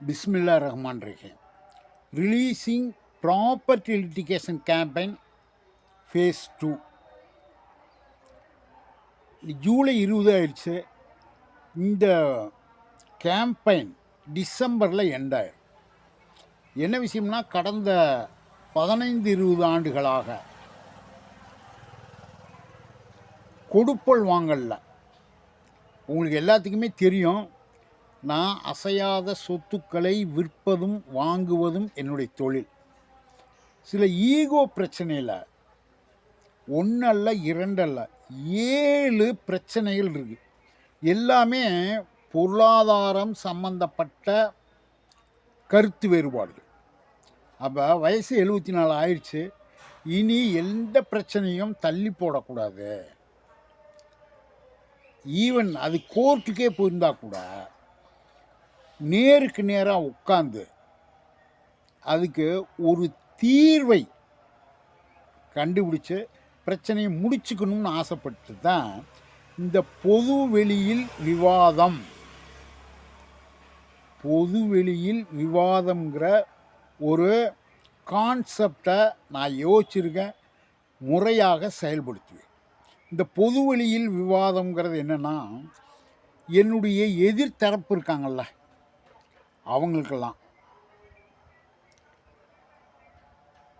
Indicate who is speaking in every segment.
Speaker 1: பிஸ்மில்லா ரஹ்மான் ரஹீம். Releasing property litigation campaign phase 2. ஜூலை 20 ஆயிடுச்சு. இந்த கேம்பெயின் டிசம்பரில் எண்ட் ஆயிடும். என்ன விஷயம்னா, கடந்த 15-20 ஆண்டுகளாக கொடுப்பல் வாங்கல்ல, உங்களுக்கு எல்லாத்துக்குமே தெரியும், நான் அசையாத சொத்துக்களை விற்பதும் வாங்குவதும் என்னுடைய தொழில். சில ஈகோ பிரச்சனையில் 1 அல்ல 2 அல்ல 7 பிரச்சனைகள் இருக்குது. எல்லாமே பொருளாதாரம் சம்பந்தப்பட்ட கருத்து வேறுபாடுகள். அப்போ வயசு 74 ஆயிடுச்சு. இனி எந்த பிரச்சனையும் தள்ளி போடக்கூடாது. ஈவன் அது கோர்ட்டுக்கே போயிருந்தா கூட நேருக்கு நேராக உட்காந்து அதுக்கு ஒரு தீர்வை கண்டுபிடிச்சு பிரச்சனையை முடிச்சுக்கணும்னு ஆசைப்பட்டு தான் இந்த பொது வெளியில் விவாதம்ங்கிற ஒரு கான்செப்டை நான் யோசிச்சிருக்கேன், முறையாக செயல்படுத்துவேன். இந்த பொது வெளியில் விவாதம்ங்கிறது என்னென்னா, என்னுடைய எதிர்த்தரப்பு இருக்காங்கள்ல, அவங்களுக்கெல்லாம்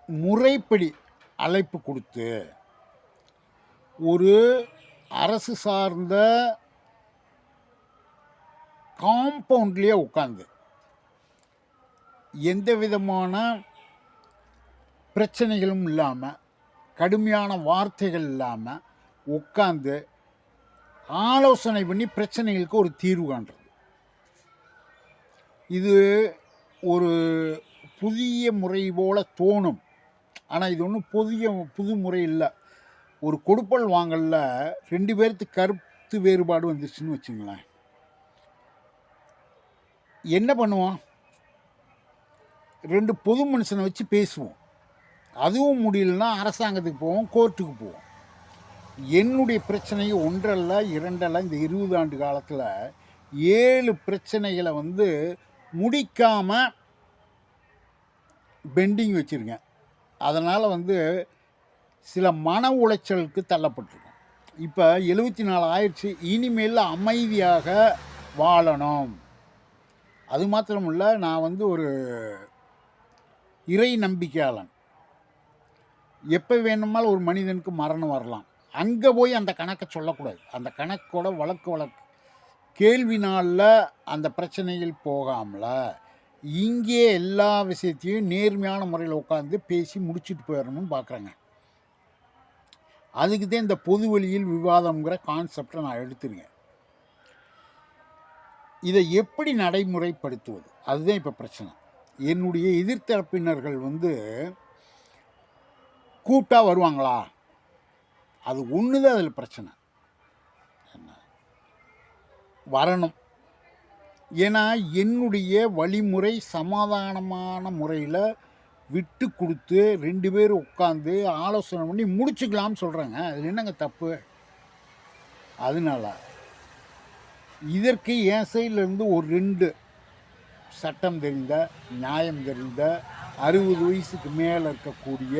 Speaker 1: முறைப்படி அழைப்பு கொடுத்து ஒரு அரசு சார்ந்த காம்பவுண்ட்லேயே உட்காந்து எந்த விதமான பிரச்சனைகளும் இல்லாமல், கடுமையான வார்த்தைகள் இல்லாமல் உட்காந்து ஆலோசனை பண்ணி பிரச்சனைகளுக்கு ஒரு தீர்வு காண்றது. இது ஒரு புதிய முறை போல தோணும், ஆனால் இது ஒன்றும் புது முறை இல்லை. ஒரு கொடுப்பல் வாங்கலில் 2 பேர்த்துக்கு கருத்து வேறுபாடு வந்துருச்சுன்னு வச்சுங்களேன், என்ன பண்ணுவோம்? 2 பொது மனுஷனை வச்சு பேசுவோம். அதுவும் முடியலன்னா அரசாங்கத்துக்கு போவோம், கோர்ட்டுக்கு போவோம். என்னுடைய பிரச்சனை 1 அல்ல 2 அல்ல, இந்த 20 ஆண்டு காலத்தில் 7 பிரச்சனைகளை முடிக்காமல் பெண்டிங் வச்சுருக்கேன். அதனால் சில மன உளைச்சலுக்கு தள்ளப்பட்டிருக்கோம். இப்போ 74 ஆயிடுச்சு. இனிமேல் அமைதியாக வாழணும். அது மாத்திரமில்லை, நான் ஒரு இறை நம்பிக்கையாளன். எப்போ வேணுமாலும் ஒரு மனிதனுக்கு மரணம் வரலாம். அங்கே போய் அந்த கணக்கை சொல்லக்கூடாது. அந்த கணக்கோட வழக்கு கேள்வி நாளில் அந்த பிரச்சனைகள் போகாமல இங்கே எல்லா விஷயத்தையும் நேர்மையான முறையில் உட்காந்து பேசி முடிச்சுட்டு போயிடணும்னு பார்க்குறேங்க. அதுக்கு தான் இந்த பொது வெளியில் விவாதம்ங்கிற கான்செப்டை நான் எடுத்துருக்கேன். இதை எப்படி நடைமுறைப்படுத்துவது, அதுதான் இப்போ பிரச்சனை. என்னுடைய எதிர்த்தரப்பினர்கள் கூப்பிட்டா வருவாங்களா? அது ஒன்று தான் அதில் பிரச்சனை. என்ன வரணும். ஏன்னா என்னுடைய வழிமுறை சமாதானமான முறையில் விட்டு கொடுத்து 2 பேர் உட்காந்து ஆலோசனை பண்ணி முடிச்சுக்கலாம்னு சொல்கிறாங்க. அது என்னங்க தப்பு? அதனால இதற்கு என் சைட்லேருந்து ஒரு 2 சட்டம் தெரிந்த, நியாயம் தெரிந்த, 60 வயசுக்கு மேலே இருக்கக்கூடிய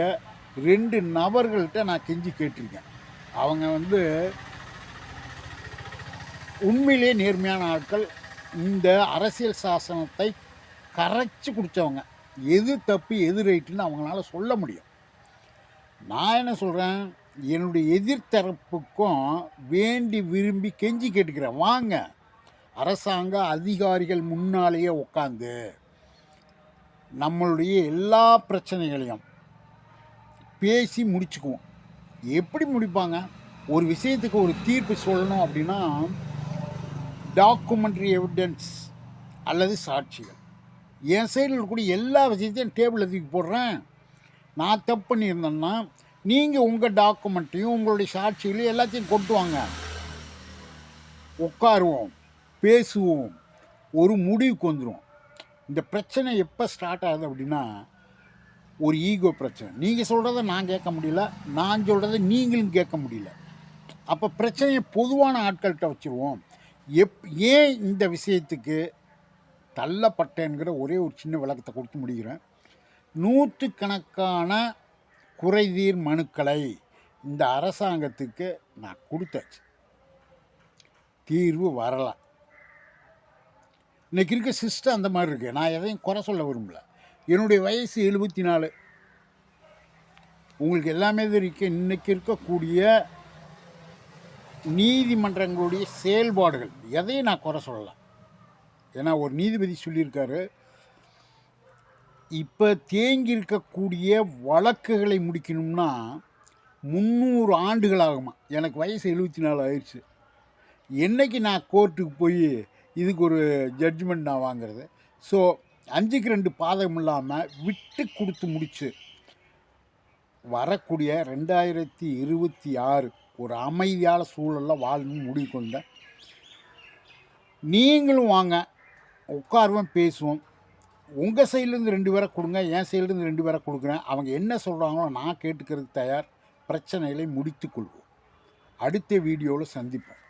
Speaker 1: 2 நபர்கள்ட்ட நான் கெஞ்சி கேட்டிருக்கேன். அவங்க உண்மையிலே நேர்மையான ஆட்கள். இந்த அரசியல் சாசனத்தை கரைச்சி குடித்தவங்க. எது தப்பு எது ரைட்டுன்னு அவங்களால சொல்ல முடியும். நான் என்ன சொல்கிறேன், என்னுடைய எதிர்த்தரப்புக்கும் வேண்டி விரும்பி கெஞ்சி கேட்டுக்கிறேன், வாங்க அரசாங்க அதிகாரிகள் முன்னாலேயே உட்காந்து நம்மளுடைய எல்லா பிரச்சனைகளையும் பேசி முடிச்சுக்குவோம். எப்படி முடிப்பாங்க? ஒரு விஷயத்துக்கு ஒரு தீர்ப்பு சொல்லணும் அப்படின்னா டாக்குமெண்ட்ரி எவிடன்ஸ் அல்லது சாட்சிகள். என் சைடில் இருக்கக்கூடிய எல்லா விஷயத்தையும் டேபிளில் தூக்கி போடுறேன். நான் தப்பு பண்ணியிருந்தேன்னா நீங்கள் உங்கள் டாக்குமெண்ட்டையும் உங்களுடைய சாட்சிகளையும் எல்லாத்தையும் கொண்டு வாங்க, உட்காருவோம், பேசுவோம், ஒரு முடிவுக்கு வந்துடும். இந்த பிரச்சனை எப்போ ஸ்டார்ட் ஆகுது அப்படின்னா, ஒரு ஈகோ பிரச்சனை. நீங்கள் சொல்கிறத நான் கேட்க முடியல, நான் சொல்கிறத நீங்களும் கேட்க முடியல. அப்போ பிரச்சனையை பொதுவான ஆட்கள்கிட்ட வச்சுருவோம். ஏன் இந்த விஷயத்துக்கு தள்ளப்பட்டேங்கிற ஒரே ஒரு சின்ன விளக்கத்தை கொடுத்து முடிக்கிறேன். நூற்றுக்கணக்கான குறைதீர் மனுக்களை இந்த அரசாங்கத்துக்கு நான் கொடுத்தாச்சு, தீர்வு வரலை. இன்றைக்கி இருக்க சிஸ்டம் அந்த மாதிரி இருக்குது. நான் எதையும் குறை சொல்ல விரும்பல. என்னுடைய வயசு 74. உங்களுக்கு எல்லாமே தெரியும். இன்றைக்கி இருக்கக்கூடிய நீதிமன்றங்களுடைய செயல்பாடுகள் எதையும் நான் குறை சொல்லலாம். ஏன்னா ஒரு நீதிபதி சொல்லியிருக்காரு, இப்போ தேங்கி இருக்கக்கூடிய வழக்குகளை முடிக்கணும்னா 300 ஆண்டுகள் ஆகுமா. எனக்கு வயசு 74 ஆயிடுச்சு. என்றைக்கு நான் கோர்ட்டுக்கு போய் இதுக்கு ஒரு ஜட்ஜ்மெண்ட் நான் வாங்கிறது? ஸோ 5க்கு 2 பாதகம் இல்லாமல் விட்டு கொடுத்து முடிச்சு வரக்கூடிய 2026 ஒரு அமைதியான சூழலில் வாழணும்னு முடிவு கொண்டேன். நீங்களும் வாங்க, உட்காருவோம், பேசுவோம். உங்கள் சைட்லேருந்து 2 பேரை கொடுங்க, என் சைட்லேருந்து 2 பேரை கொடுக்குறேன். அவங்க என்ன சொல்கிறாங்களோ நான் கேட்டுக்கிறதுக்கு தயார். பிரச்சனைகளை முடித்து கொள்வோம். அடுத்த வீடியோவில் சந்திப்போம்.